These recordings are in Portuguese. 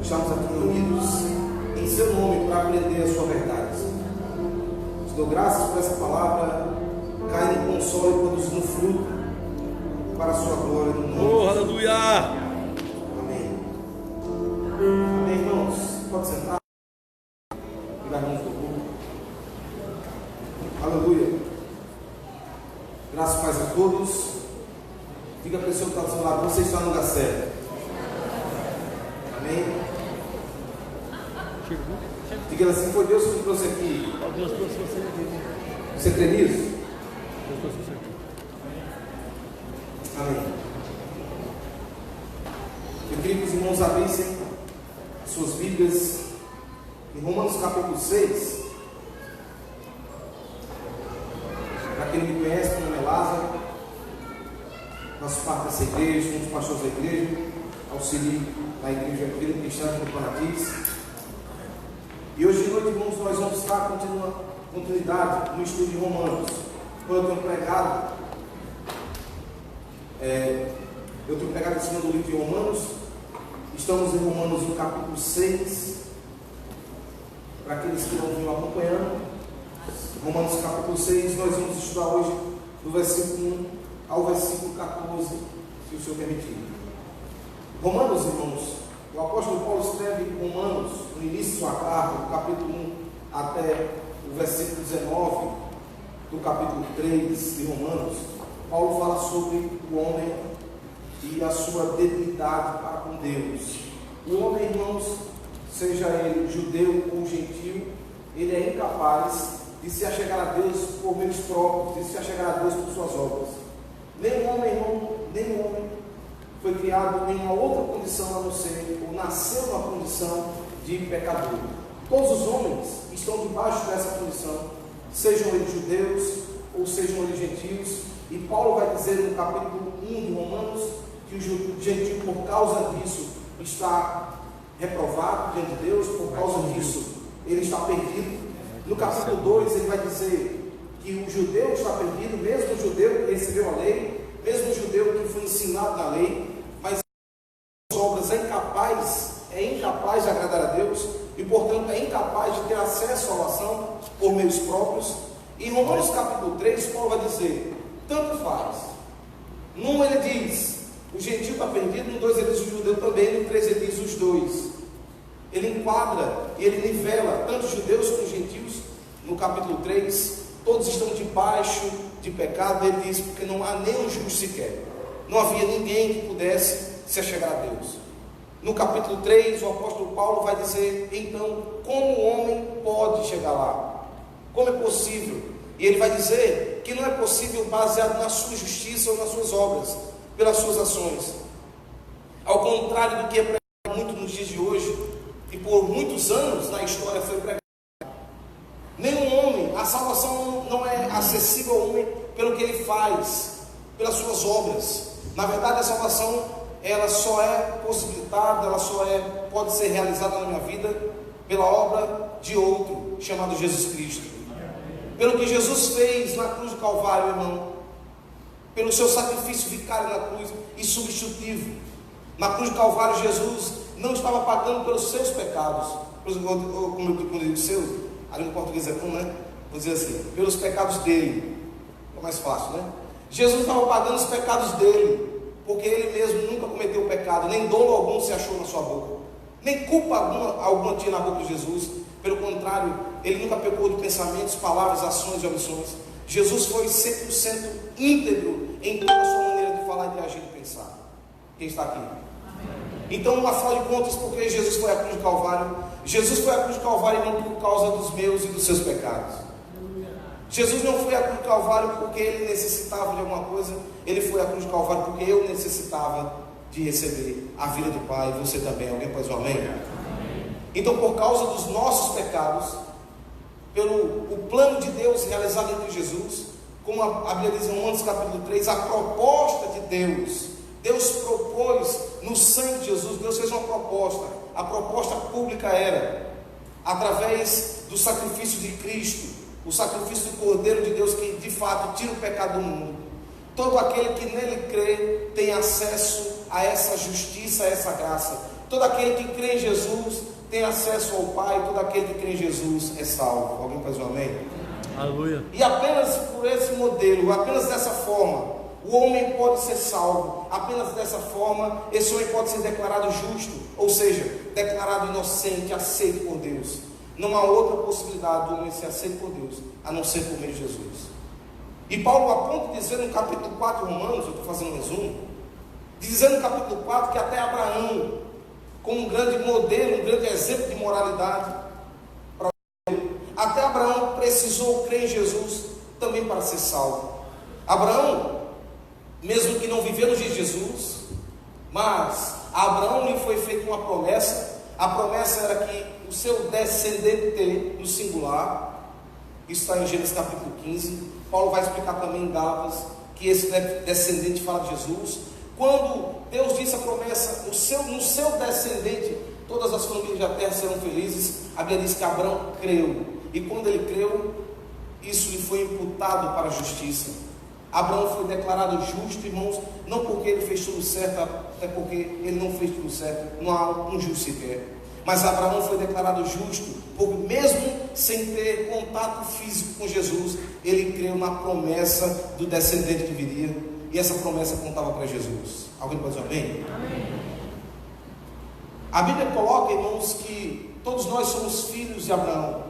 Estamos aqui reunidos em seu nome para aprender a sua verdade. Te dou graças por essa palavra, cai no consolo e produzindo fruto para a sua glória no nome. Oh, aleluia! Amém. Amém, irmãos. Pode sentar. Pegar a mão do povo. Aleluia. Graças e paz a todos. Diga a pessoa que está do seu lado, você está no lugar certo. Amém. Diga assim, foi Deus que me trouxe aqui. Deus trouxe você aqui. Você crê nisso? Deus trouxe você aqui. Amém. Eu queria que os irmãos abrissem suas Bíblias em Romanos capítulo 6. Para quem não me conhece, meu nome é Lázaro. Faço parte dessa igreja, um dos pastores da igreja, auxilio na igreja Vida Cristã de Panatins. E hoje de noite, irmãos, nós vamos estar continuidade no estudo de Romanos. Quando eu tenho pregado, em cima do livro de Romanos. Estamos em Romanos no capítulo 6. Para aqueles que não vinham acompanhando, Romanos capítulo 6, nós vamos estudar hoje do versículo 1 ao versículo 14, se o Senhor permitir. Romanos, irmãos, o apóstolo Paulo escreve Romanos no início de sua carta, do capítulo 1 até o versículo 19 do capítulo 3 de Romanos. Paulo fala sobre o homem e a sua debilidade para com Deus. O homem, irmãos, seja ele judeu ou gentil, ele é incapaz de se achegar a Deus por meios próprios, de se achegar a Deus por suas obras. Nenhum homem, irmão, nenhum homem foi criado em nenhuma outra condição a não ser, ou nasceu na condição de pecador. Todos os homens estão debaixo dessa condição, sejam eles judeus ou sejam eles gentios. E Paulo vai dizer no capítulo 1 de Romanos que o gentio, por causa disso, está reprovado diante de Deus, por causa disso ele está perdido. No capítulo 2 ele vai dizer que o judeu está perdido, mesmo o judeu que recebeu a lei, mesmo o judeu que foi ensinado na lei, mas as obras é incapaz de agradar a Deus e, portanto, é incapaz de ter acesso à salvação por meios próprios. E em Romanos capítulo 3, Paulo vai dizer, tanto faz. Num ele diz, o gentio está perdido, no 2 ele diz o judeu também, no 3 ele diz os dois. Ele enquadra e ele nivela tanto judeus como gentios. No capítulo 3, todos estão debaixo de pecado. Ele diz, porque não há nenhum justo sequer. Não havia ninguém que pudesse se achegar a Deus. No capítulo 3, o apóstolo Paulo vai dizer, então, como o homem pode chegar lá? Como é possível? E ele vai dizer que não é possível baseado na sua justiça ou nas suas obras, pelas suas ações. Ao contrário do que é pregado muito nos dias de hoje, e por muitos anos na história foi pregado. Nenhum homem, a salvação não é acessível ao homem pelo que ele faz, pelas suas obras. Na verdade, a salvação, ela só é possibilitada, pode ser realizada na minha vida pela obra de outro, chamado Jesus Cristo. Pelo que Jesus fez na cruz do Calvário, irmão, pelo seu sacrifício vicário na cruz e substitutivo. Na cruz do Calvário, Jesus não estava pagando pelos seus pecados, como eu digo, seus, ali no português é comum, né? Vou dizer assim, pelos pecados dele, é mais fácil, né? Jesus estava pagando os pecados dele, porque ele mesmo nunca cometeu pecado, nem dolo algum se achou na sua boca, nem culpa alguma tinha na boca de Jesus. Pelo contrário, ele nunca pecou de pensamentos, palavras, ações e omissões. Jesus foi 100% íntegro em toda a sua maneira de falar, de agir e de pensar. Quem está aqui? Então, afinal de contas, porque Jesus foi à cruz do Calvário? Jesus foi à cruz do Calvário não por causa dos meus e dos seus pecados. Jesus não foi à cruz do Calvário porque ele necessitava de alguma coisa. Ele foi à cruz do Calvário porque eu necessitava de receber a vida do Pai. Você também. Alguém pode dizer um amém? Então, por causa dos nossos pecados, pelo o plano de Deus realizado entre Jesus, como a Bíblia diz em Romanos capítulo 3, a proposta de Deus propôs no sangue de Jesus. Deus fez uma proposta. A proposta pública era, através do sacrifício de Cristo, o sacrifício do Cordeiro de Deus, que de fato tira o pecado do mundo. Todo aquele que nele crê tem acesso a essa justiça, a essa graça. Todo aquele que crê em Jesus tem acesso ao Pai. Todo aquele que crê em Jesus é salvo. Alguém faz um amém? Aleluia. E apenas por esse modelo, apenas dessa forma, o homem pode ser salvo. Apenas dessa forma, esse homem pode ser declarado justo, ou seja, declarado inocente, aceito por Deus. Não há outra possibilidade do homem ser aceito por Deus, a não ser por meio de Jesus. E Paulo, a ponto de dizer no capítulo 4 de Romanos, eu estou fazendo um resumo, de dizer no capítulo 4 que até Abraão, como um grande modelo, um grande exemplo de moralidade, até Abraão precisou crer em Jesus também para ser salvo. Abraão, mesmo que não viveu nos dias de Jesus, mas a Abraão lhe foi feita uma promessa. A promessa era que o seu descendente, no singular, isso está em Gênesis capítulo 15. Paulo vai explicar também em Gálatas que esse descendente fala de Jesus. Quando Deus disse a promessa, no seu descendente todas as famílias da terra serão felizes, a Bíblia diz que Abraão creu, e quando ele creu, isso lhe foi imputado para a justiça. Abraão foi declarado justo, irmãos, não porque ele fez tudo certo, até porque ele não fez tudo certo, não há um justo sequer. Mas Abraão foi declarado justo, porque mesmo sem ter contato físico com Jesus, ele creu na promessa do descendente que viria, e essa promessa contava para Jesus. Alguém pode dizer amém? Amém. A Bíblia coloca, irmãos, que todos nós somos filhos de Abraão.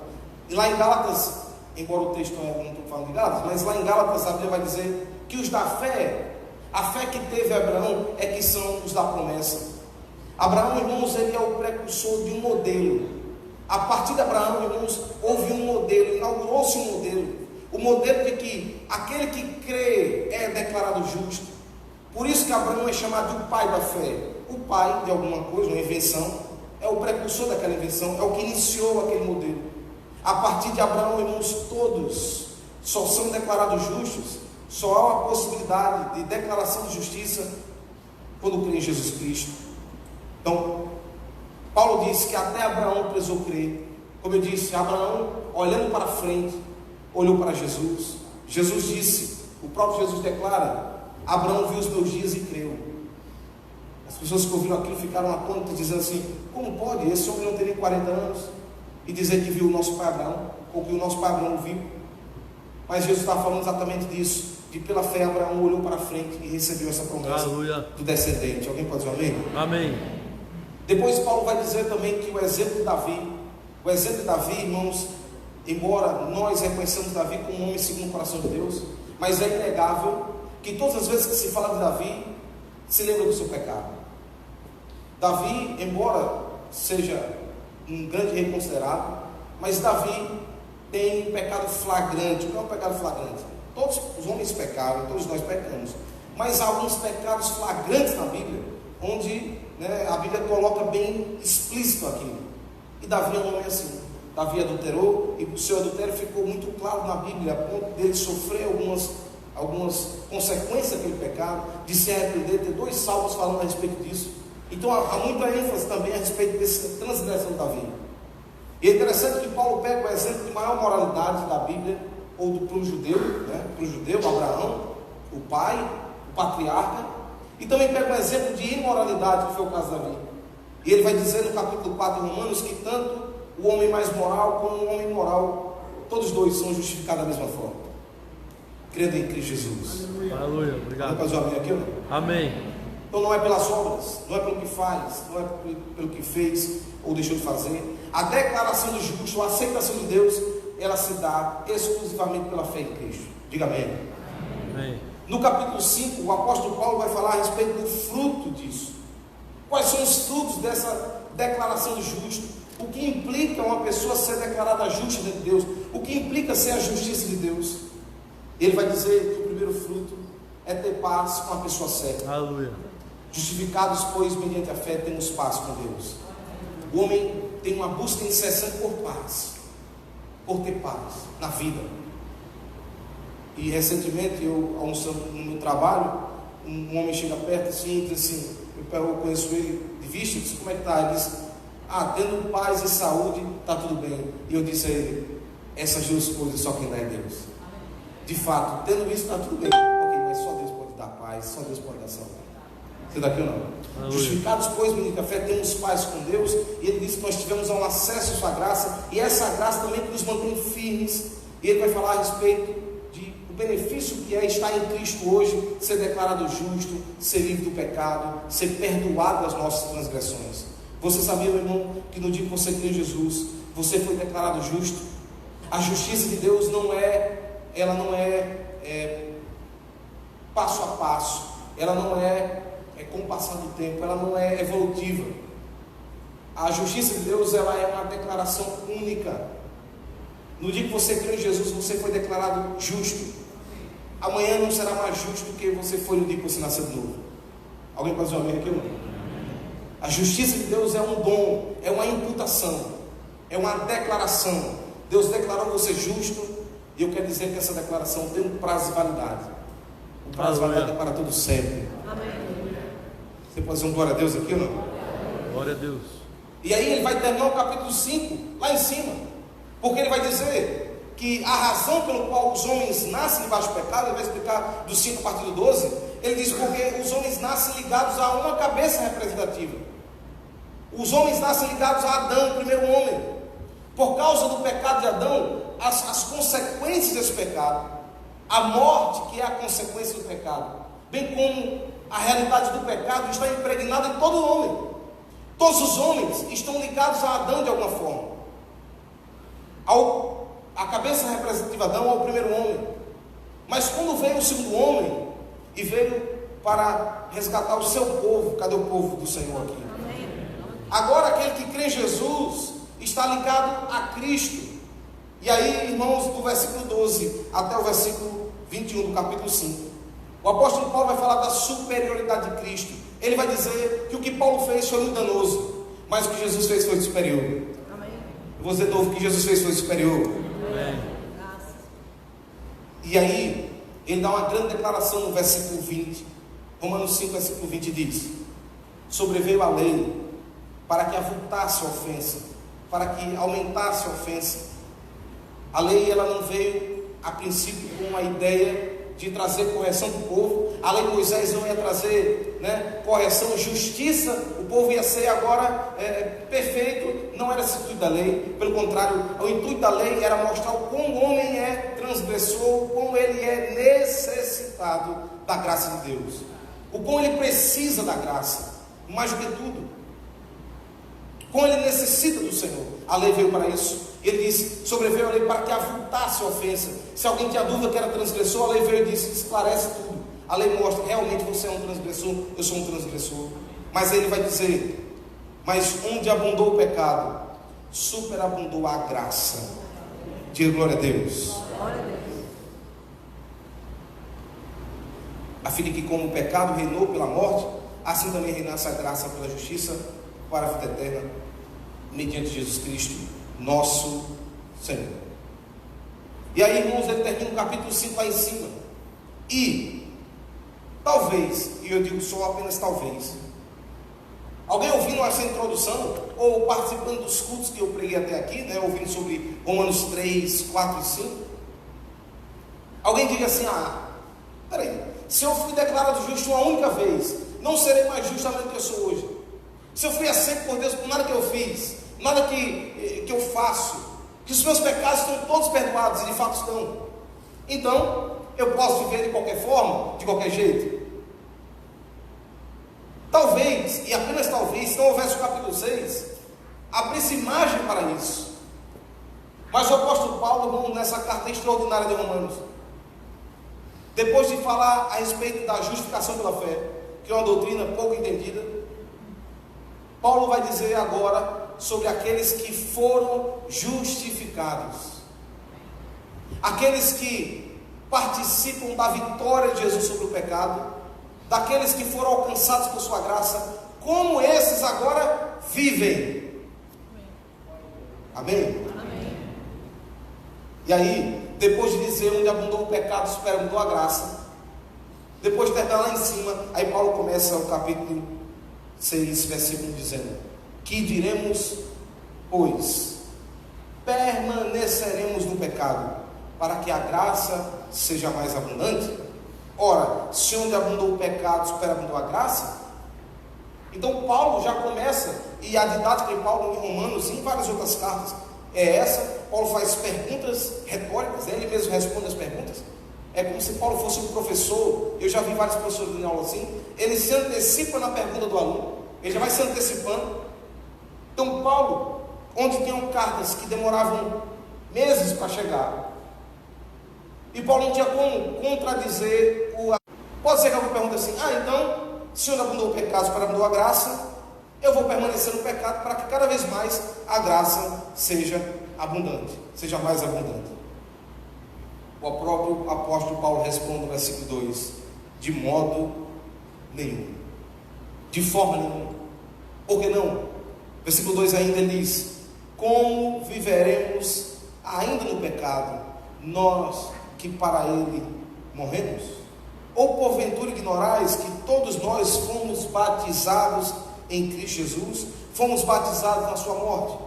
E lá em Gálatas, embora o texto não estou falando de Gálatas, mas lá em Gálatas a Bíblia vai dizer que os da fé, a fé que teve Abraão é que são os da promessa. Abraão, irmãos, ele é o precursor de um modelo. A partir de Abraão, irmãos, houve um modelo, inaugurou-se um modelo. O modelo de que aquele que crê é declarado justo. Por isso que Abraão é chamado de o pai da fé. O pai de alguma coisa, uma invenção, é o precursor daquela invenção, é o que iniciou aquele modelo. A partir de Abraão, irmãos, todos só são declarados justos, só há uma possibilidade de declaração de justiça quando crê em Jesus Cristo. Então, Paulo disse que até Abraão precisou crer. Como eu disse, Abraão, olhando para frente, olhou para Jesus. Jesus disse, o próprio Jesus declara, Abraão viu os meus dias e creu. As pessoas que ouviram aquilo ficaram atônitas, dizendo assim, como pode esse homem não ter nem 40 anos e dizer que viu o nosso pai Abraão, ou que o nosso pai Abraão viu? Mas Jesus está falando exatamente disso, de pela fé Abraão olhou para frente e recebeu essa promessa. Aleluia. Do descendente. Alguém pode dizer amém? Amém. Depois Paulo vai dizer também que o exemplo de Davi, irmãos, embora nós reconheçamos Davi como um homem segundo o coração de Deus, mas é inegável que todas as vezes que se fala de Davi, se lembra do seu pecado. Davi, embora seja um grande rei considerado, mas Davi tem um pecado flagrante. O que é um pecado flagrante? Todos os homens pecaram, todos nós pecamos, mas há alguns pecados flagrantes na Bíblia, onde a Bíblia coloca bem explícito aquilo. E Davi é um homem assim. Davi adulterou, e o seu adultério ficou muito claro na Bíblia, a ponto dele sofrer algumas consequências daquele pecado, de se arrepender. Tem 2 salmos falando a respeito disso. Então há muita ênfase também a respeito dessa transgressão de Davi. E é interessante que Paulo pega o exemplo de maior moralidade da Bíblia, ou para o judeu, Abraão, o pai, o patriarca, e também pega um exemplo de imoralidade, que foi o caso de Davi. E ele vai dizer no capítulo 4 de Romanos que tanto o homem mais moral como o homem imoral, todos dois são justificados da mesma forma, crendo em Cristo Jesus. Aleluia, obrigado. Vamos fazer um amém aqui ou não? Amém. Então não é pelas obras, não é pelo que faz, não é pelo que fez ou deixou de fazer. A declaração do justo, a aceitação de Deus, ela se dá exclusivamente pela fé em Cristo. Diga amém. Amém. No capítulo 5, o apóstolo Paulo vai falar a respeito do fruto disso. Quais são os frutos dessa declaração do justo? O que implica uma pessoa ser declarada justa de Deus? O que implica ser a justiça de Deus? Ele vai dizer que o primeiro fruto é ter paz com a pessoa certa. Aleluia. Justificados, pois, mediante a fé, temos paz com Deus. O homem tem uma busca incessante por paz, por ter paz na vida. E recentemente, eu almoçando no meu trabalho, um homem chega perto assim e diz assim, eu conheço ele de vista, disse, como é que está? Ele disse, tendo paz e saúde, está tudo bem. E eu disse a ele, essas 2 coisas só quem dá é Deus. De fato, tendo isso, está tudo bem. Ok, mas só Deus pode dar paz, só Deus pode dar saúde. Você está aqui ou não? Aleluia. Justificados, pois, mediante a fé, temos paz com Deus. E ele disse que nós tivemos um acesso à sua graça, e essa graça também nos mantém firmes. E ele vai falar a respeito do benefício que é estar em Cristo hoje, ser declarado justo, ser livre do pecado, ser perdoado das nossas transgressões. Você sabia, meu irmão, que no dia que você crê em Jesus, você foi declarado justo? A justiça de Deus não é passo a passo, ela não é com o passar do tempo, ela não é evolutiva. A justiça de Deus, ela é uma declaração única. No dia que você crê em Jesus, você foi declarado justo. Amanhã não será mais justo do que você foi no dia que você nasceu de novo. Alguém pode dizer um amém aqui ou não? A justiça de Deus é um dom, é uma imputação, é uma declaração. Deus declarou você justo, e eu quero dizer que essa declaração tem um prazo de validade. O prazo de validade é para todo sempre. Amém. Você pode dizer um glória a Deus aqui ou não? Glória a Deus. E aí ele vai terminar o capítulo 5, lá em cima, porque ele vai dizer que a razão pelo qual os homens nascem debaixo do pecado, ele vai explicar do 5 a partir do 12, ele diz porque os homens nascem ligados a uma cabeça representativa. Os homens nascem ligados a Adão, o primeiro homem. Por causa do pecado de Adão, as consequências desse pecado, a morte que é a consequência do pecado, bem como a realidade do pecado está impregnada em todo homem. Todos os homens estão ligados a Adão de alguma forma. A cabeça representativa de Adão é o primeiro homem. Mas quando veio o segundo homem, e veio para resgatar o seu povo, cadê o povo do Senhor aqui? Agora aquele que crê em Jesus está ligado a Cristo. E aí, irmãos, do versículo 12 até o versículo 21 do capítulo 5, o apóstolo Paulo vai falar da superioridade de Cristo. Ele vai dizer que o que Paulo fez foi muito danoso, mas o que Jesus fez foi superior. Amém. Eu vou dizer de novo, o que Jesus fez foi superior. Amém. E aí, ele dá uma grande declaração no versículo 20. Romanos 5, versículo 20 diz: sobreveio a lei para que avultasse a ofensa, para que aumentasse a ofensa. A lei, ela não veio a princípio com a ideia de trazer correção para o povo. A lei de Moisés não ia trazer correção, justiça. O povo ia ser agora perfeito. Não era esse o intuito da lei. Pelo contrário, o intuito da lei era mostrar o quão o homem é transgressor, o quão ele é necessitado da graça de Deus, o quão ele precisa da graça, mais do que tudo, como ele necessita do Senhor. A lei veio para isso. Ele disse, sobreveio a lei para que avultasse a ofensa. Se alguém tinha dúvida que era transgressor, a lei veio e disse, esclarece tudo. A lei mostra, realmente você é um transgressor, eu sou um transgressor. Mas ele vai dizer Mas onde abundou o pecado, superabundou a graça. Diga glória a Deus. Glória a Deus. A fim de que, como o pecado reinou pela morte, assim também reinasse a graça pela justiça para a vida eterna, mediante Jesus Cristo, nosso Senhor. E aí, irmãos, ele termina o capítulo 5 lá em cima. E talvez, e eu digo só apenas talvez, alguém ouvindo essa introdução, ou participando dos cultos que eu preguei até aqui, né, ouvindo sobre Romanos 3, 4 e 5, alguém diga assim: peraí, se eu fui declarado justo uma única vez, não serei mais justamente o que eu sou hoje. Se eu fui aceito por Deus por nada que eu fiz, nada que eu faço, que os meus pecados estão todos perdoados, e de fato estão, então eu posso viver de qualquer forma, de qualquer jeito? Talvez, e apenas talvez, se não houvesse o capítulo 6, abrisse margem para isso. Mas o apóstolo Paulo, irmão, nessa carta extraordinária de Romanos, depois de falar a respeito da justificação pela fé, que é uma doutrina pouco entendida, Paulo vai dizer agora sobre aqueles que foram justificados, aqueles que participam da vitória de Jesus sobre o pecado, daqueles que foram alcançados por sua graça, como esses agora vivem. Amém? Amém. E aí, depois de dizer onde abundou o pecado, superabundou a graça, depois de terminar lá em cima, aí Paulo começa o capítulo 6, versículo dizendo: que diremos, pois? Permaneceremos no pecado, para que a graça seja mais abundante? Ora, se onde abundou o pecado, superabundou a graça? Então Paulo já começa, e a didática de Paulo em Romanos e em várias outras cartas é essa. Paulo faz perguntas retóricas, ele mesmo responde as perguntas. É como se Paulo fosse um professor. Eu já vi vários professores dando aula assim. Ele se antecipa na pergunta do aluno, ele já vai se antecipando. Então Paulo, onde tinham cartas que demoravam meses para chegar, e Paulo não tinha como contradizer Pode ser que alguém pergunte assim: então, se onde abundou o pecado, superabundou a graça, eu vou permanecer no pecado para que cada vez mais a graça seja abundante, seja mais abundante. O próprio apóstolo Paulo responde no versículo 2: de modo nenhum, de forma nenhuma. Por que não? Versículo 2 ainda ele diz: como viveremos ainda no pecado, nós que para ele morremos? Ou porventura ignorais que todos nós fomos batizados em Cristo Jesus, fomos batizados na sua morte?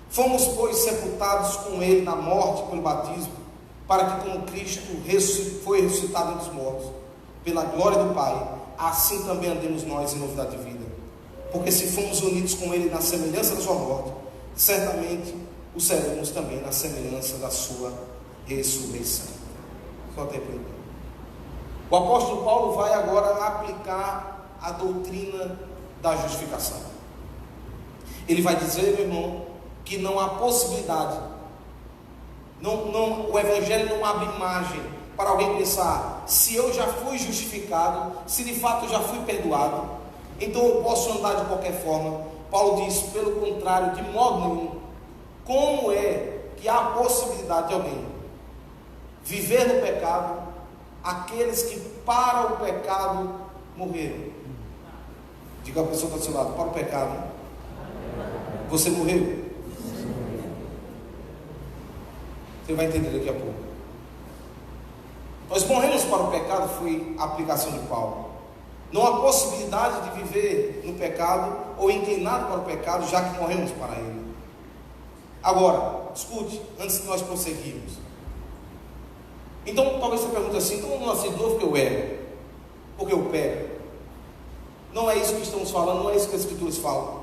Fomos, pois, sepultados com ele na morte pelo batismo, para que, como Cristo foi ressuscitado entre os mortos, pela glória do Pai, assim também andemos nós em novidade de vida. Porque se fomos unidos com ele na semelhança da sua morte, certamente o seremos também na semelhança da sua ressurreição. Só até por enquanto. O apóstolo Paulo vai agora aplicar a doutrina da justificação. Ele vai dizer, meu irmão, que não há possibilidade, o evangelho não abre margem para alguém pensar: se eu já fui justificado, se de fato eu já fui perdoado, então eu posso andar de qualquer forma. Paulo diz, pelo contrário, de modo nenhum. Como é que há a possibilidade de alguém viver no pecado, aqueles que para o pecado morreram? Diga a pessoa que está do seu lado: para o pecado, você morreu. Você vai entender daqui a pouco. Nós morremos para o pecado, foi a aplicação de Paulo. Não há possibilidade de viver no pecado ou inclinado para o pecado, já que morremos para ele. Agora, escute, antes de nós prosseguirmos. Então, talvez você pergunte assim: então eu não nasci de novo porque eu erro, porque eu pego. Não é isso que estamos falando, não é isso que as Escrituras falam.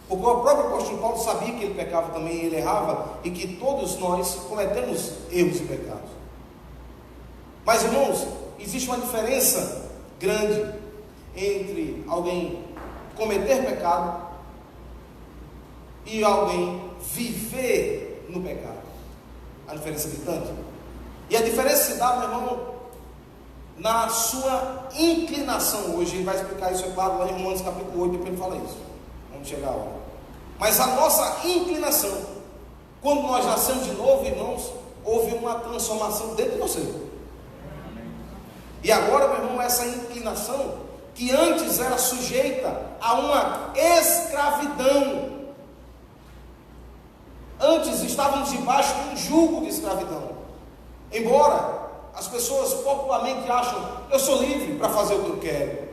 Porque o próprio apóstolo Paulo sabia que ele pecava também, ele errava, e que todos nós cometemos erros e pecados. Mas, irmãos, existe uma diferença grande entre alguém cometer pecado e alguém viver no pecado. A diferença é gritante. E a diferença se dá, meu irmão, na sua inclinação. Hoje ele vai explicar isso, é claro, lá em Romanos capítulo 8, depois ele fala isso. quando chegar a hora. Mas a nossa inclinação, quando nós nascemos de novo, irmãos, houve uma transformação dentro de você. E agora, meu irmão, essa inclinação, que antes era sujeita a uma escravidão, antes estávamos debaixo de um jugo de escravidão. Embora as pessoas popularmente acham, eu sou livre para fazer o que eu quero,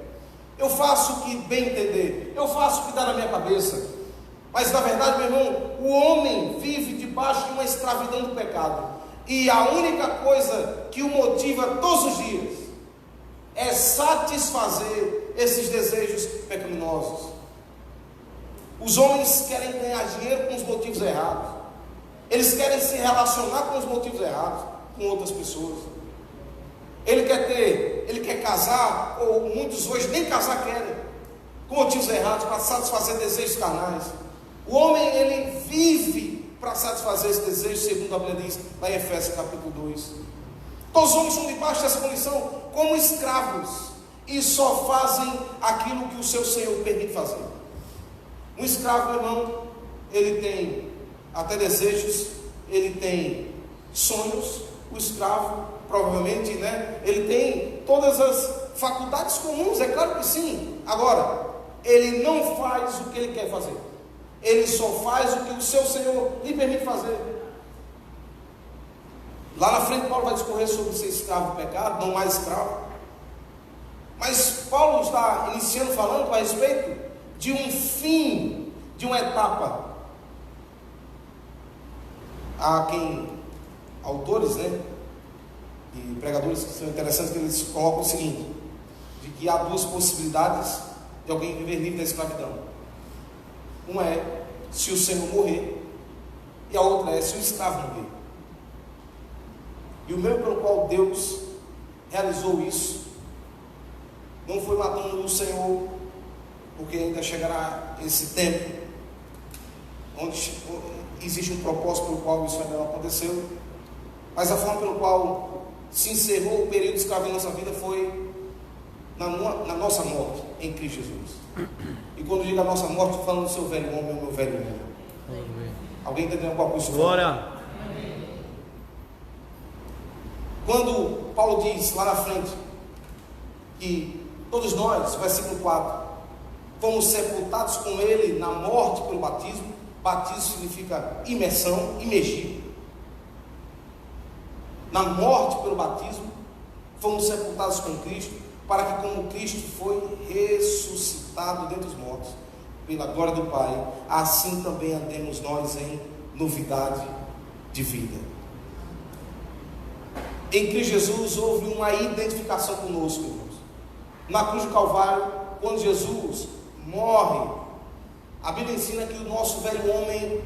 eu faço o que bem entender, eu faço o que dá na minha cabeça. Mas na verdade, meu irmão, o homem vive debaixo de uma escravidão do pecado, e a única coisa que o motiva todos os dias é satisfazer esses desejos pecaminosos. Os homens querem ganhar dinheiro com os motivos errados, eles querem se relacionar com os motivos errados, com outras pessoas. Ele quer casar, ou muitos hoje nem casar querem, com motivos errados, para satisfazer desejos carnais. O homem, ele vive para satisfazer esse desejo, segundo a Bíblia diz, lá em Efésios capítulo 2. Todos os homens estão debaixo dessa condição, como escravos, e só fazem aquilo que o seu Senhor permite fazer. Um escravo, meu irmão, ele tem até desejos, ele tem sonhos. O escravo, provavelmente, ele tem todas as faculdades comuns, é claro que sim. Agora, ele não faz o que ele quer fazer, ele só faz o que o seu Senhor lhe permite fazer. Lá na frente, Paulo vai discorrer sobre ser escravo do pecado, não mais escravo. Mas Paulo está iniciando falando a respeito de um fim, de uma etapa. Há autores, e pregadores que são interessantes, que eles colocam o seguinte, de que há duas possibilidades de alguém viver livre da escravidão. Uma é se o Senhor morrer, e a outra é se o escravo morrer. E o meio pelo qual Deus realizou isso não foi matando o Senhor, porque ainda chegará esse tempo onde existe um propósito pelo qual isso ainda não aconteceu, mas a forma pelo qual se encerrou o período de escravidão na nossa vida foi na nossa morte em Cristo Jesus. E quando eu digo a nossa morte, estou falando do seu velho homem, o meu velho homem. Alguém entendeu qual coisa? Glória! Quando Paulo diz lá na frente que todos nós, versículo 4, fomos sepultados com ele na morte pelo batismo. Batismo significa imersão, imergir. Na morte pelo batismo, fomos sepultados com Cristo, para que como Cristo foi ressuscitado dentre os mortos, pela glória do Pai, assim também andemos nós em novidade de vida. Em Cristo Jesus houve uma identificação conosco, irmãos. Na cruz do Calvário, quando Jesus morre, a Bíblia ensina que o nosso velho homem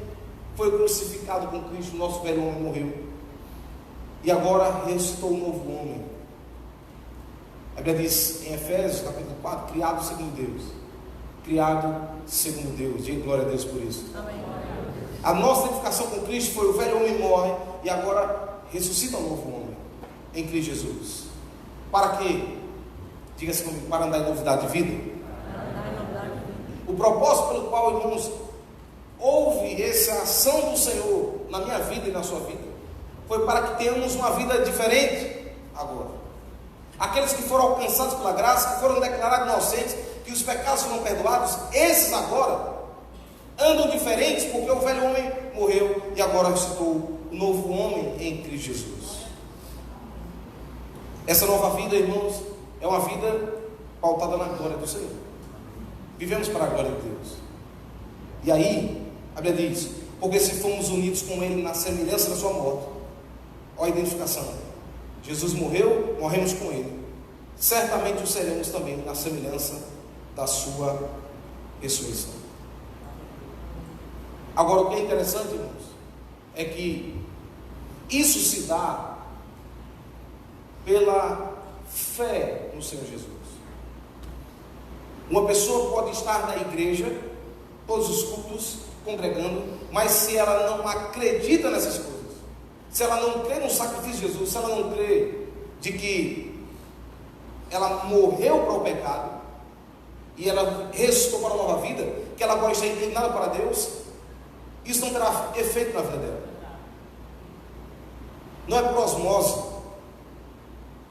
foi crucificado com Cristo, o nosso velho homem morreu, e agora ressuscitou um novo homem. A Bíblia diz em Efésios capítulo 4, criado segundo Deus. Criado segundo Deus. Diga glória a Deus por isso. Amém. A nossa identificação com Cristo foi: o velho homem morre e agora ressuscita um novo homem em Cristo Jesus. Para quê? Diga-se comigo: para andar em novidade de vida. O propósito pelo qual, irmãos, houve essa ação do Senhor na minha vida e na sua vida, foi para que tenhamos uma vida diferente agora. Aqueles que foram alcançados pela graça, que foram declarados inocentes, que os pecados foram perdoados, esses agora andam diferentes, porque o velho homem morreu e agora ressuscitou o novo homem em Cristo Jesus. Essa nova vida, irmãos, é uma vida pautada na glória do Senhor. Vivemos para a glória de Deus. E aí, a Bíblia diz: porque se fomos unidos com Ele na semelhança da sua morte. Olha a identificação. Jesus morreu, morremos com Ele. Certamente o seremos também na semelhança da sua ressurreição. Agora, o que é interessante, irmãos, é que isso se dá pela fé no Senhor Jesus. Uma pessoa pode estar na igreja, todos os cultos, congregando, mas se ela não acredita nessas coisas, se ela não crê no sacrifício de Jesus, se ela não crê de que ela morreu para o pecado, e ela ressuscitou para a nova vida, que ela agora está inclinada para Deus, isso não terá efeito na vida dela. Não é por osmose,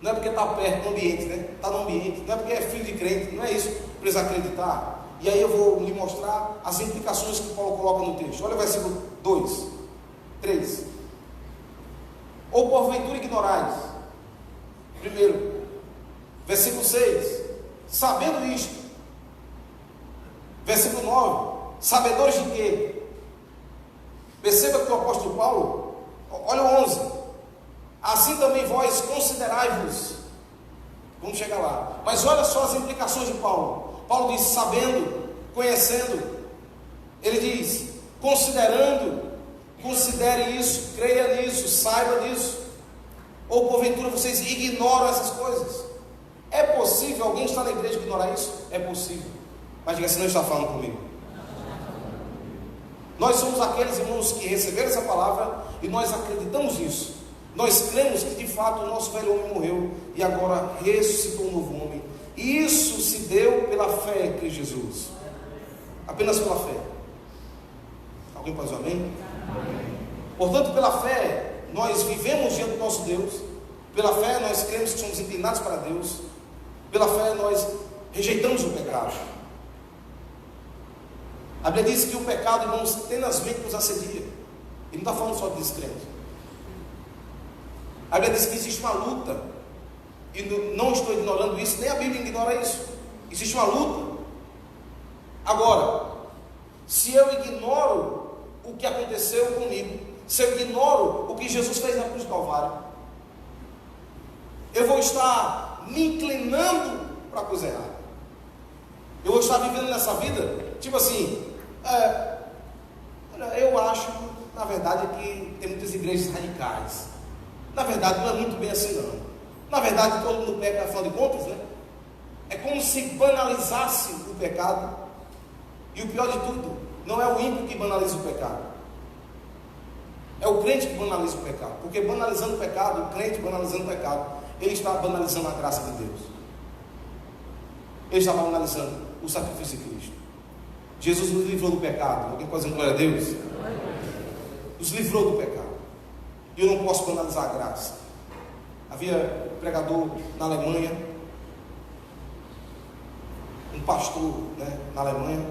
não é porque está perto do ambiente, né? Está no ambiente, não é porque é filho de crente, não é isso, precisa acreditar. E aí eu vou lhe mostrar as implicações que Paulo coloca no texto. Olha o versículo 2, 3. Ou porventura ignorais. Primeiro, versículo 6, sabendo isto. Versículo 9, sabedores de quê? Perceba que o apóstolo Paulo, olha o 11, assim também vós considerai-vos. Vamos chegar lá, mas olha só as implicações de Paulo. Paulo diz sabendo, conhecendo. Ele diz considerando. Considere isso, creia nisso, saiba disso. Ou porventura vocês ignoram essas coisas. É possível alguém estar na igreja e ignorar isso? É possível. Mas diga, se não está falando comigo. Nós somos aqueles irmãos que receberam essa palavra e nós acreditamos nisso. Nós cremos que de fato o nosso velho homem morreu e agora ressuscitou um novo homem. E isso se deu pela fé em Cristo Jesus. Apenas pela fé. Alguém pode dizer amém? Portanto, pela fé, nós vivemos diante do nosso Deus. Pela fé, nós cremos que somos inclinados para Deus. Pela fé, nós rejeitamos o pecado. A Bíblia diz que o pecado, irmãos, tenazmente nos assedia. Ele não está falando só de descrente. A Bíblia diz que existe uma luta. E não estou ignorando isso, nem a Bíblia ignora isso. Existe uma luta. Agora, se eu ignoro o que aconteceu comigo, se eu ignoro o que Jesus fez na cruz do Calvário, eu vou estar me inclinando para a coisa errada. Eu vou estar vivendo nessa vida, tipo assim, eu acho, na verdade, que tem muitas igrejas radicais. Na verdade, não é muito bem assim não. Na verdade, todo mundo peca, afinal de contas, né? É como se banalizasse o pecado. E o pior de tudo, não é o ímpio que banaliza o pecado. É o crente que banaliza o pecado. Porque banalizando o pecado, o crente banalizando o pecado, ele está banalizando a graça de Deus. Ele está banalizando o sacrifício de Cristo. Jesus nos livrou do pecado. Alguém pode dizer glória a Deus? Nos livrou do pecado. E eu não posso banalizar a graça. Havia um pregador na Alemanha, um pastor, né, na Alemanha,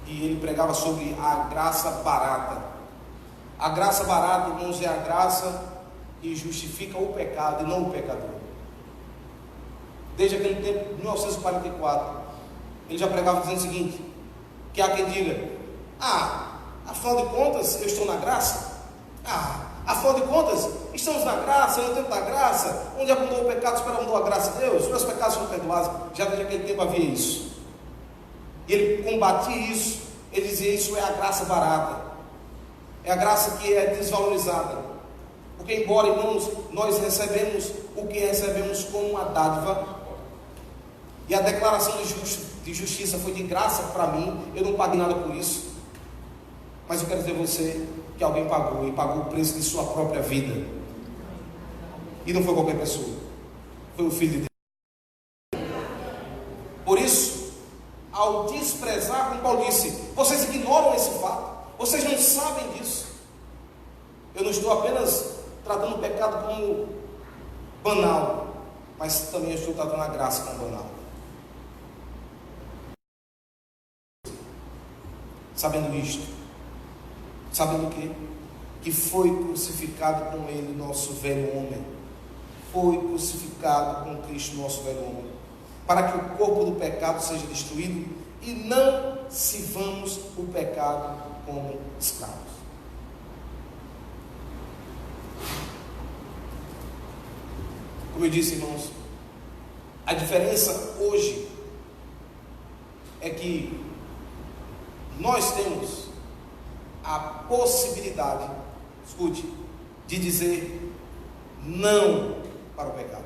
e ele pregava sobre a graça barata. A graça barata, irmãos, é a graça que justifica o pecado e não o pecador. Desde aquele tempo, 1944, ele já pregava dizendo o seguinte: que há quem diga, afinal de contas, eu estou na graça. Afinal de contas, estamos na graça, no tempo da graça, onde abundou o pecado, esperando a graça de Deus, meus pecados são perdoados. Já desde aquele tempo havia isso. E ele combatia isso, ele dizia, isso é a graça barata, é a graça que é desvalorizada. Porque embora, irmãos, nós recebemos o que recebemos como uma dádiva, e a declaração de justiça foi de graça para mim, eu não paguei nada por isso, mas eu quero dizer a você que alguém pagou, e pagou o preço de sua própria vida, e não foi qualquer pessoa, foi o Filho de Deus. Por isso, ao desprezar, como Paulo disse, vocês ignoram esse fato, vocês não sabem disso. Eu não estou apenas tratando o pecado como banal, mas também estou tratando a graça como banal. Sabendo isto, sabendo o quê? Que foi crucificado com ele nosso velho homem. Foi crucificado com Cristo nosso velho homem, para que o corpo do pecado seja destruído e não sirvamos o pecado como escravos. Como eu disse, irmãos, a diferença hoje é que nós temos a possibilidade, escute, de dizer não para o pecado.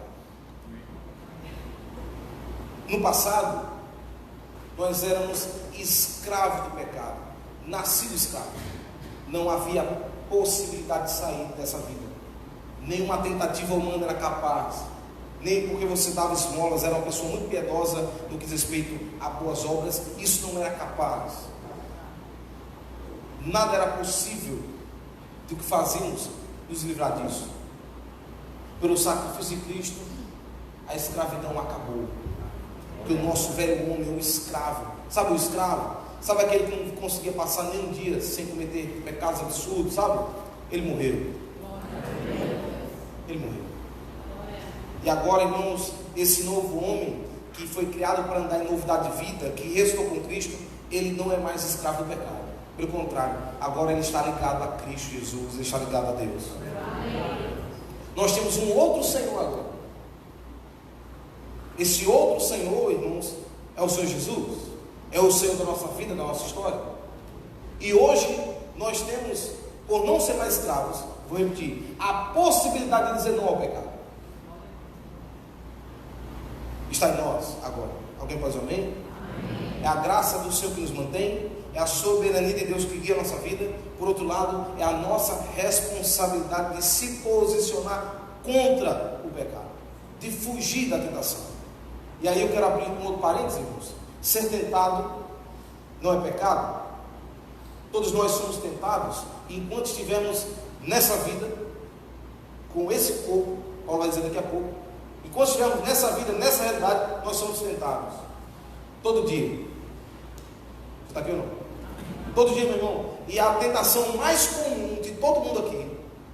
No passado, nós éramos escravos do pecado, nascidos escravos. Não havia possibilidade de sair dessa vida. Nenhuma tentativa humana era capaz, nem porque você dava esmolas, era uma pessoa muito piedosa no que diz respeito a boas obras. Isso não era capaz. Nada era possível do que fazíamos nos livrar disso. Pelo sacrifício de Cristo, a escravidão acabou. Porque o nosso velho homem é um escravo. Sabe o escravo? Sabe aquele que não conseguia passar nem um dia sem cometer pecados absurdos, sabe? Ele morreu. Ele morreu. E agora, irmãos, esse novo homem que foi criado para andar em novidade de vida, que restou com Cristo, ele não é mais escravo do pecado. Pelo contrário, agora ele está ligado a Cristo Jesus, ele está ligado a Deus. Nós temos um outro Senhor agora. Esse outro Senhor, irmãos, é o Senhor Jesus. É o Senhor da nossa vida, da nossa história. E hoje nós temos, por não ser mais escravos, vou repetir, a possibilidade de dizer não ao pecado. Está em nós agora. Alguém pode dizer amém? Amém? É a graça do Senhor que nos mantém, é a soberania de Deus que guia a nossa vida. Por outro lado, é a nossa responsabilidade de se posicionar contra o pecado, de fugir da tentação. E aí eu quero abrir um outro parênteses, irmãos. Ser tentado não é pecado. Todos nós somos tentados, e enquanto estivermos nessa vida, com esse corpo, Paulo vai dizer daqui a pouco, enquanto estivermos nessa vida, nessa realidade, nós somos tentados. Todo dia. Você está aqui ou não? Todo dia, meu irmão. E a tentação mais comum de todo mundo aqui,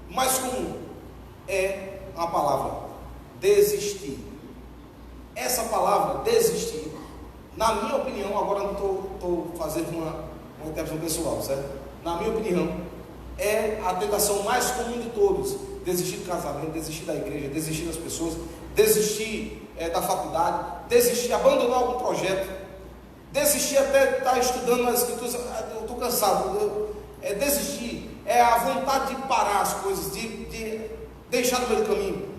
mais comum, é uma palavra: desistir. Essa palavra, desistir, na minha opinião, agora não estou fazendo uma interpretação pessoal, certo? Na minha opinião, é a tentação mais comum de todos. Desistir do casamento, desistir da igreja, desistir das pessoas, desistir da faculdade, desistir, abandonar algum projeto, desistir até de estar estudando as escrituras. Eu estou cansado. Desistir é a vontade de parar as coisas, de deixar no meio do caminho,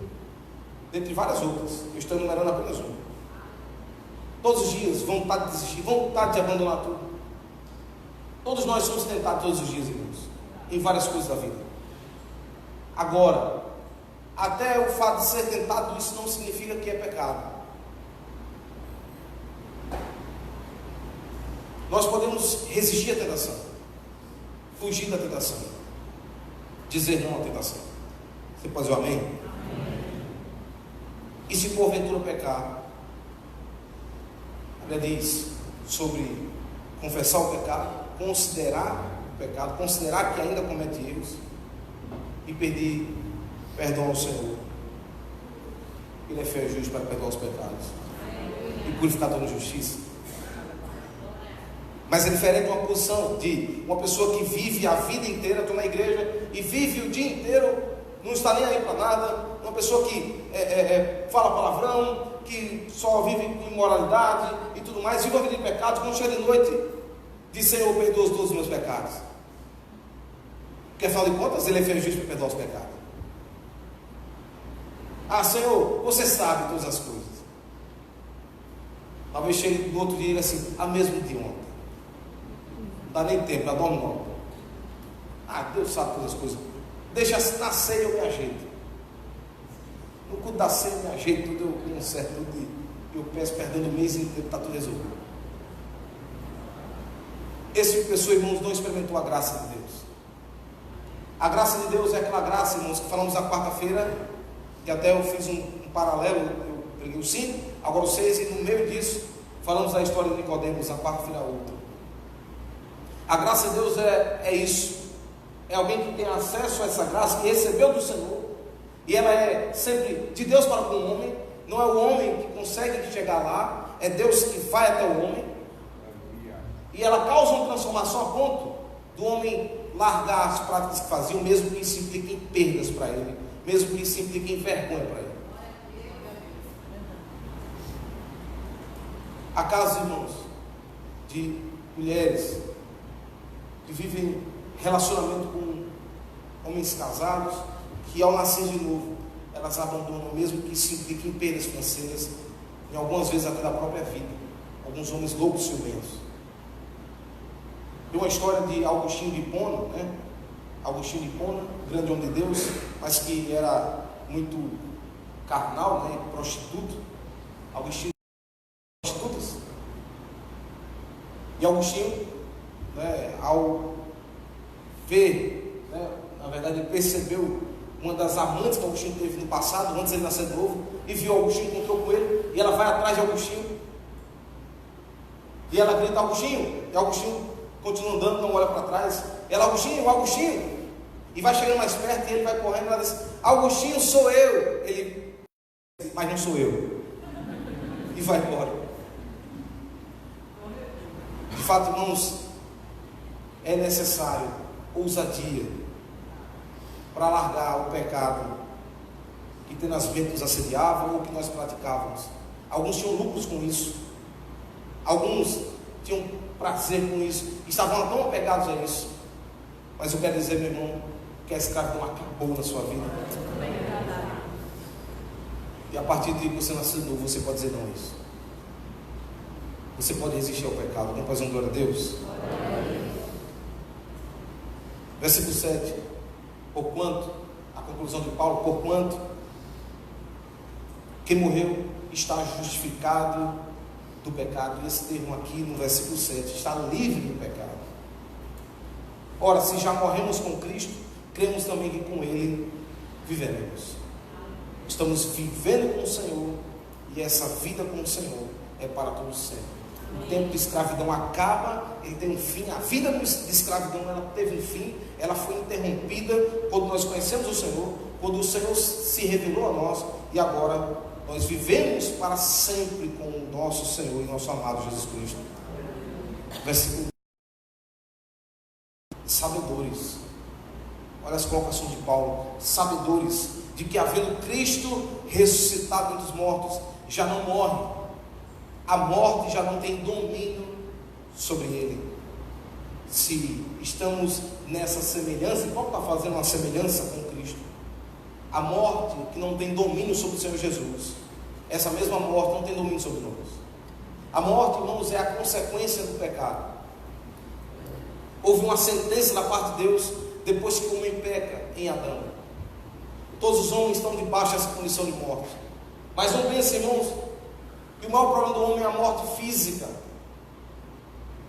dentre várias outras. Eu estou enumerando apenas uma. Todos os dias, vontade de desistir, vontade de abandonar tudo. Todos nós somos tentados todos os dias, irmãos, em várias coisas da vida. Agora, até o fato de ser tentado, isso não significa que é pecado. Nós podemos resistir à tentação, fugir da tentação, dizer não à tentação. Você pode dizer amém? E se porventura pecar, a Bíblia diz sobre confessar o pecado, considerar o pecado, considerar que ainda comete erros e pedir perdão ao Senhor. Ele é fiel e justo para perdoar os pecados e purificar toda injustiça. Mas é diferente de uma posição de uma pessoa que vive a vida inteira, estou na igreja e vive o dia inteiro, não está nem aí para nada. Uma pessoa que fala palavrão, que só vive com imoralidade e tudo mais, vive a vida de pecado. Quando chega de noite, diz: Senhor, perdoa todos os meus pecados. Porque afinal de contas, ele é fiel e justo para perdoar os pecados. Ah, Senhor, você sabe todas as coisas. Talvez chegue no outro dia e diga assim: a mesmo de ontem. Não dá nem tempo, já dorme logo. Ah, Deus sabe todas as coisas. Deixa nascer e eu me ajeito. No culto da ceia eu me ajeito, tudo eu conserto, tudo. E eu peço perdão do mês inteiro, está tudo resolvido. Esse tipo de pessoa, irmãos, não experimentou a graça de Deus. A graça de Deus é aquela graça, irmãos, que falamos na quarta-feira, que até eu fiz um paralelo, eu preguei o 5, agora o 6, e no meio disso falamos da história de Nicodemos, a quarta-feira outra. A graça de Deus é isso. É alguém que tem acesso a essa graça, que recebeu do Senhor, e ela é sempre de Deus para com o homem. Não é o homem que consegue chegar lá, é Deus que vai até o homem. E ela causa uma transformação a ponto do homem largar as práticas que faziam, mesmo que isso implique em perdas para ele, mesmo que isso implique em vergonha para ele. Há casos, irmãos, de mulheres que vivem relacionamento com homens casados, que ao nascer de novo, elas abandonam, mesmo que isso implique em perdas financeiras, e algumas vezes até da própria vida. Alguns homens loucos ciumentos. Tem uma história de Agostinho de Hipona, Agostinho de Hipona, grande homem de Deus, mas que era muito carnal, né, prostituto, Agostinho prostitutas. E Agostinho, né, ao ver, né, na verdade ele percebeu uma das amantes que Agostinho teve no passado, antes de ele nascer novo, e viu Agostinho, encontrou com ele, e ela vai atrás de Agostinho, e ela grita: Agostinho, e Agostinho continua andando, não olha para trás, ela: Agostinho, Agostinho, e vai chegando mais perto, e ele vai correndo, e ela diz: Agostinho, sou eu. Ele: mas não sou eu, e vai embora. De fato, irmãos, é necessário ousadia para largar o pecado que tenazmente nos assediava ou que nós praticávamos. Alguns tinham lucros com isso, alguns tinham prazer com isso, estavam tão apegados a isso. Mas eu quero dizer, meu irmão, que a escravidão acabou na sua vida. E a partir de que você nasceu de novo, você pode dizer não a isso. Você pode resistir ao pecado. Vamos fazer um glória a Deus? Versículo 7. Porquanto, a conclusão de Paulo: porquanto quem morreu está justificado do pecado. E esse termo aqui no versículo 7, está livre do pecado. Ora, se já morremos com Cristo, cremos também que com Ele viveremos. Estamos vivendo com o Senhor, e essa vida com o Senhor é para todo sempre. O tempo de escravidão acaba, ele tem um fim. A vida de escravidão, ela teve um fim, ela foi interrompida quando nós conhecemos o Senhor, quando o Senhor se revelou a nós, e agora nós vivemos para sempre com o nosso Senhor e nosso amado Jesus Cristo. Versículo: sabedores, olha as colocações de Paulo: sabedores de que, havendo Cristo ressuscitado entre os mortos, já não morre, a morte já não tem domínio sobre ele. Se estamos nessa semelhança, e Paulo está fazendo uma semelhança com Cristo, a morte que não tem domínio sobre o Senhor Jesus, essa mesma morte não tem domínio sobre nós. A morte, irmãos, é a consequência do pecado. Houve uma sentença da parte de Deus depois que o homem peca em Adão. Todos os homens estão debaixo dessa condição de morte. Mas não pense, irmãos, que o maior problema do homem é a morte física,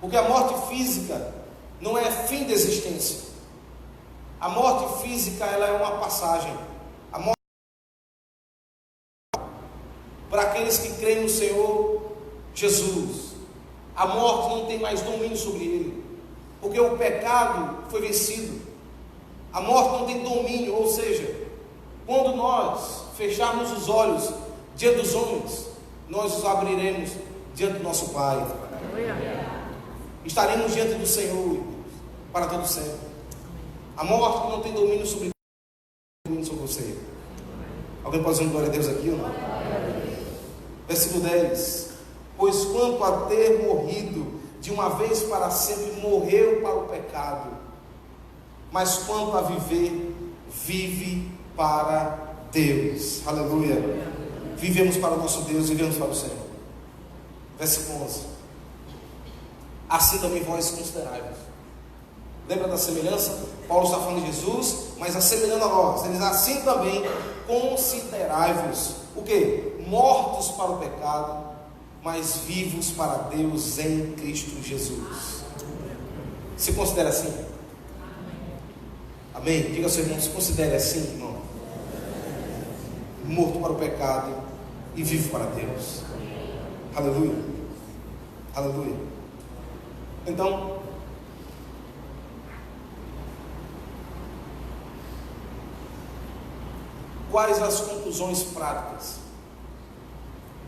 porque a morte física não é fim da existência. A morte física, ela é uma passagem. A morte, para aqueles que creem no Senhor Jesus, a morte não tem mais domínio sobre ele, porque o pecado foi vencido. A morte não tem domínio, ou seja, quando nós fecharmos os olhos diante dos homens, nós os abriremos diante do nosso Pai. Estaremos diante do Senhor para todo sempre. A morte não tem domínio sobre você. Alguém pode dizer glória a Deus aqui ou não? Versículo 10: pois quanto a ter morrido de uma vez para sempre, morreu para o pecado, mas quanto a viver, vive para Deus. Aleluia. Vivemos para o nosso Deus, vivemos para o Senhor. Versículo 11: assim também vós considerai-vos. Lembra da semelhança? Paulo está falando de Jesus, mas assemelhando a nós. Ele diz: assim também considerai-vos o quê? Mortos para o pecado, mas vivos para Deus em Cristo Jesus. Se considera assim? Amém? Diga ao seu irmão: se considere assim, irmão. Morto para o pecado e vivo para Deus. Aleluia. Aleluia. Então, quais as conclusões práticas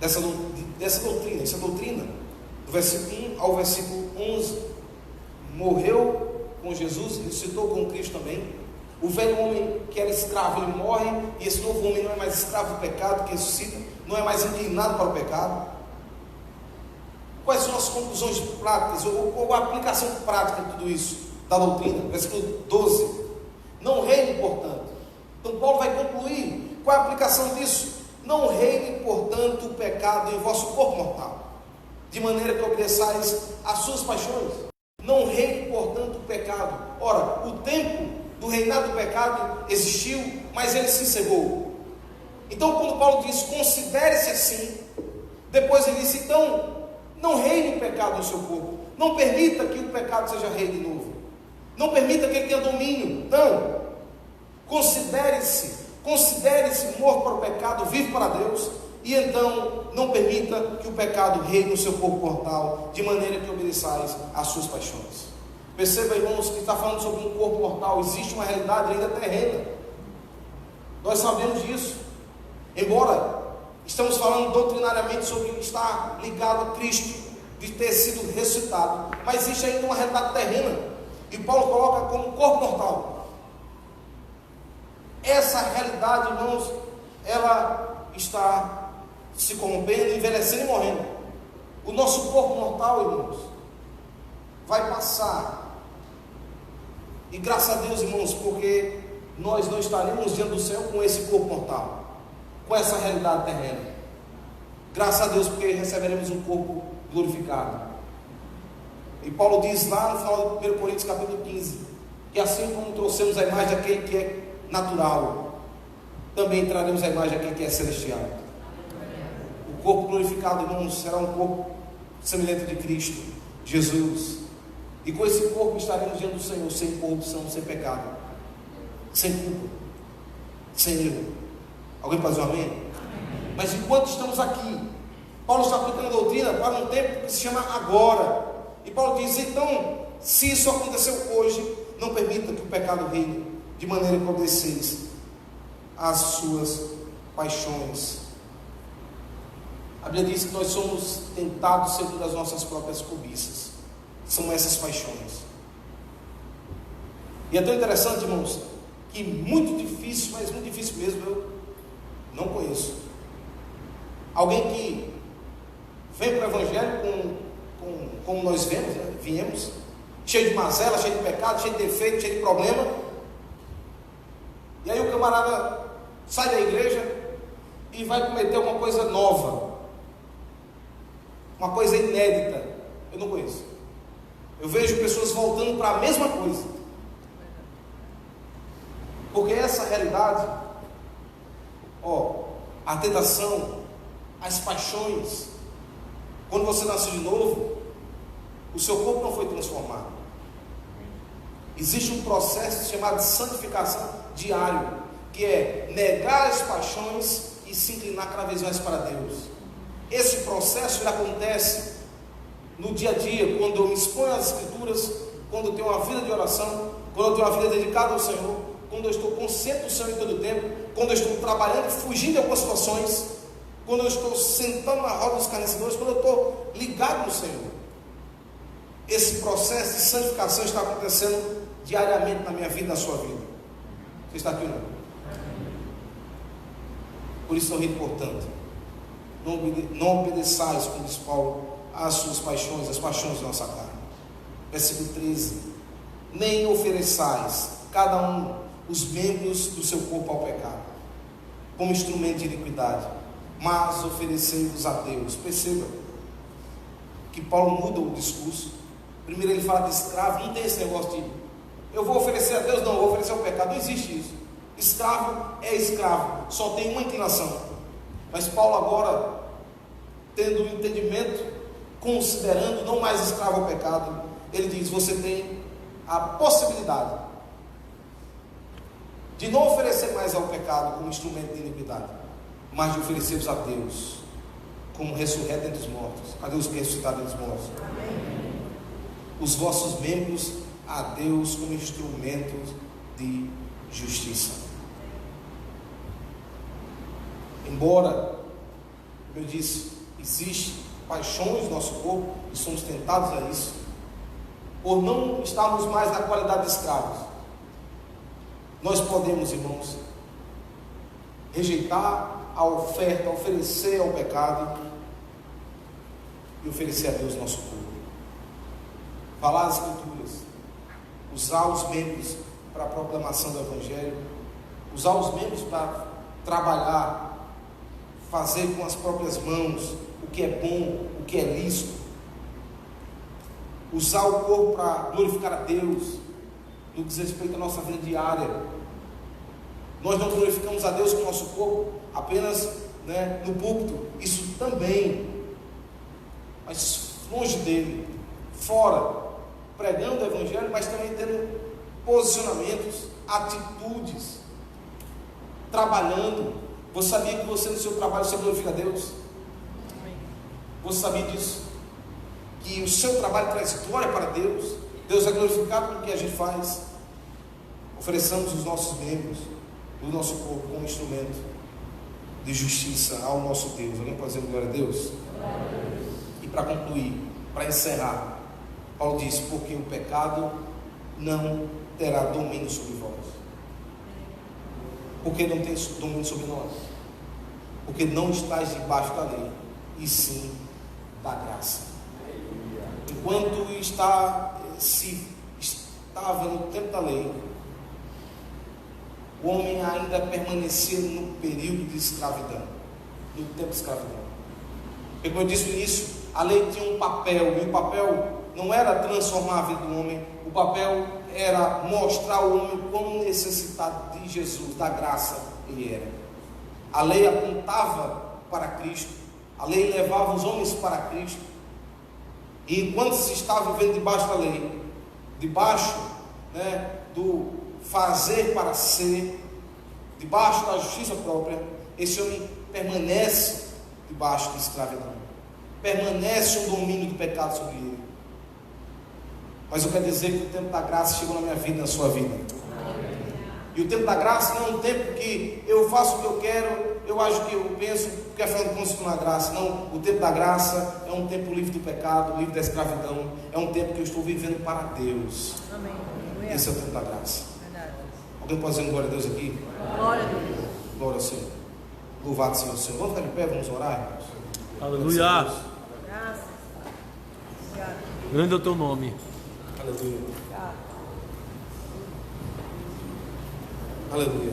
dessa doutrina? Essa doutrina, do versículo 1 ao versículo 11, morreu com Jesus, ressuscitou com Cristo também. O velho homem que era escravo, ele morre, e esse novo homem não é mais escravo do pecado, que ressuscita, não é mais inclinado para o pecado. Quais são as conclusões práticas, ou a aplicação prática de tudo isso, da doutrina? Versículo 12: não reine, portanto. Então Paulo vai concluir qual é a aplicação disso. Não reine, portanto, o pecado em vosso corpo mortal, de maneira que obedeçais às suas paixões. Não reine, portanto, o pecado. Ora, o tempo do reinado do pecado existiu, mas ele se encerrou. Então, quando Paulo diz, considere-se assim, depois ele disse, então, não reine o pecado no seu corpo, não permita que o pecado seja rei de novo, não permita que ele tenha domínio, não, considere-se morto para o pecado, vivo para Deus, e então não permita que o pecado reine no seu corpo mortal, de maneira que obedeçais às suas paixões. Perceba, irmãos, que está falando sobre um corpo mortal, existe uma realidade ainda terrena, nós sabemos disso, embora estamos falando doutrinariamente sobre estar ligado a Cristo, de ter sido ressuscitado, mas existe ainda uma realidade terrena, e Paulo coloca como corpo mortal. Essa realidade, irmãos, ela está se corrompendo, envelhecendo e morrendo. O nosso corpo mortal, irmãos, vai passar, e graças a Deus, irmãos, porque nós não estaremos diante do céu com esse corpo mortal, com essa realidade terrena. Graças a Deus, porque receberemos um corpo glorificado. E Paulo diz lá no final de 1 Coríntios capítulo 15, que assim como trouxemos a imagem daquele que é natural, também traremos a imagem daquele que é celestial. O corpo glorificado, irmãos, será um corpo semelhante de Cristo, Jesus. E com esse corpo estaremos diante do Senhor, sem corrupção, sem pecado, sem culpa, sem erro. Alguém pode dizer um amém? Mas enquanto estamos aqui, Paulo está aplicando a doutrina para um tempo que se chama agora. E Paulo diz, então, se isso aconteceu hoje, não permita que o pecado reine, de maneira que obedeceis às suas paixões. A Bíblia diz que nós somos tentados segundo as nossas próprias cobiças. São essas paixões. E é tão interessante, irmãos, que muito difícil, mas muito difícil mesmo, eu não conheço alguém que vem para o Evangelho como nós viemos, cheio de mazela, cheio de pecado, cheio de defeito, cheio de problema, e aí o camarada sai da igreja e vai cometer uma coisa nova, uma coisa inédita. Eu não conheço. Eu vejo pessoas voltando para a mesma coisa, porque essa realidade, a tentação, as paixões, quando você nasceu de novo, o seu corpo não foi transformado. Existe um processo chamado de santificação diário, que é negar as paixões e se inclinar cada vez mais para Deus. Esse processo ele acontece no dia a dia, quando eu me exponho às Escrituras, quando eu tenho uma vida de oração, quando eu tenho uma vida dedicada ao Senhor, quando eu estou consciente do Senhor em todo o tempo, quando eu estou trabalhando, fugindo de algumas situações, quando eu estou sentando na roda dos escarnecedores, quando eu estou ligado no Senhor. Esse processo de santificação está acontecendo diariamente na minha vida e na sua vida. Você está aqui ou não? Por isso é muito importante. Não obedeçais, como diz Paulo, às suas paixões, as paixões da nossa carne. Versículo 13. Nem ofereçais cada um os membros do seu corpo ao pecado, como instrumento de iniquidade, mas oferecei-vos a Deus. Perceba que Paulo muda o discurso. Primeiro ele fala de escravo, não tem esse negócio de eu vou oferecer a Deus, não, eu vou oferecer ao pecado, não existe isso. Escravo é escravo, só tem uma inclinação. Mas Paulo agora, tendo um entendimento, considerando não mais escravo ao pecado, ele diz, você tem a possibilidade de não oferecer mais ao pecado como instrumento de iniquidade, mas de oferecer-vos a Deus como ressurreto entre os mortos. Cadê os que ressuscitaram entre os mortos? Amém. Os vossos membros a Deus como instrumentos de justiça. Embora, como eu disse, existe paixões no nosso corpo e somos tentados a isso, por não estarmos mais na qualidade de escravos, nós podemos, irmãos, rejeitar a oferta, oferecer ao pecado e oferecer a Deus nosso corpo. Falar as Escrituras, usar os membros para a proclamação do Evangelho, usar os membros para trabalhar, fazer com as próprias mãos o que é bom, o que é lícito, usar o corpo para glorificar a Deus, no que diz respeito à nossa vida diária, Nós não glorificamos a Deus com o nosso corpo apenas, né, no púlpito. Isso também, mas longe dele, fora, pregando o Evangelho, mas também tendo posicionamentos, atitudes, trabalhando. Você sabia que você no seu trabalho você glorifica a Deus? Você sabia disso? Que o seu trabalho traz glória para Deus. Deus é glorificado com o que a gente faz. Ofereçamos os nossos membros, o nosso corpo como instrumento de justiça ao nosso Deus. Alguém pode dizer glória a Deus? E para concluir, para encerrar, Paulo diz: porque o pecado não terá domínio sobre vós. Porque não tem domínio sobre nós? Porque não estáis debaixo da lei, e sim da graça. Enquanto estava no tempo da lei, o homem ainda permanecia no período de escravidão, no tempo de escravidão. Porque, como eu disse no início, a lei tinha um papel, e o papel não era transformar a vida do homem, o papel era mostrar ao homem quão necessitado de Jesus, da graça, ele era. A lei apontava para Cristo, a lei levava os homens para Cristo, e enquanto se estava vivendo debaixo da lei, debaixo, né, do fazer para ser, debaixo da justiça própria, esse homem permanece debaixo de escravidão, permanece um domínio do pecado sobre ele. Mas eu quero dizer que o tempo da graça chegou na minha vida e na sua vida. E o tempo da graça não é um tempo que eu faço o que eu quero, eu acho que eu penso, porque afinal de contas estou na graça. Não, o tempo da graça é um tempo livre do pecado, livre da escravidão. É um tempo que eu estou vivendo para Deus. Amém. Esse é o tempo da graça. Verdade. Alguém pode dizer glória a Deus aqui? Glória a Deus. Glória ao Senhor. Louvado seja o Senhor. Vamos ficar de pé, vamos orar, irmãos. Aleluia. Graças. Obrigado. Grande é o teu nome. Aleluia. Obrigado. Aleluia.